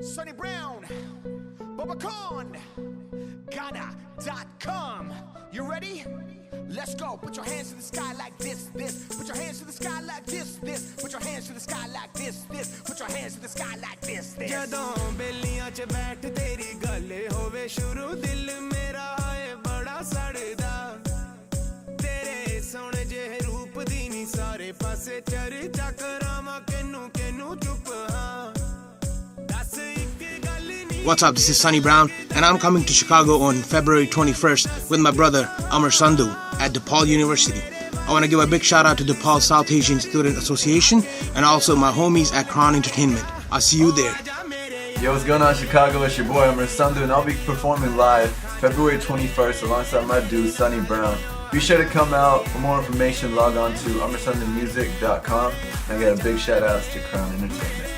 Sonny Brown, Bubacon, Ghana.com. You ready? Let's go. Put your hands to the sky like this. Put your hands to the sky like this. Put your hands to the sky like this. Put your hands to the sky like this. ਜਦੋਂ ਬੇਲੀਆਂ 'ਚ ਬੈਠ ਤੇਰੀ ਗੱਲ ਹੋਵੇ ਸ਼ੁਰੂ ਦਿਲ ਮੇਰਾ ਹੈ ਬੜਾ ਸੜਦਾ ਤੇਰੇ ਸੋਹਣੇ ਜਿਹੇ ਰੂਪ ਦੀ ਨੀ ਸਾਰੇ ਪਾਸੇ ਚਰਚਾ ਕਰਾਵਾਂ ਕਿਨੂੰ ਚੁੱਪ ਹਾਂ ਦੱਸ ਇੱਕ ਗੱਲ ਨੀ What's up, this is Sonny Brown, and I'm coming to Chicago on February 21st with my brother Amar Sandhu at DePaul University. I want to give a big shout out to DePaul South Asian Student Association and also my homies at Crown Entertainment. I'll see you there. Yo, what's going on, Chicago? It's your boy Amar Sandhu, and I'll be performing live February 21st alongside my dude Sonny Brown. Be sure to come out. For more information, log on to amarsandhumusic.com. And I got a big shout out to Crown Entertainment.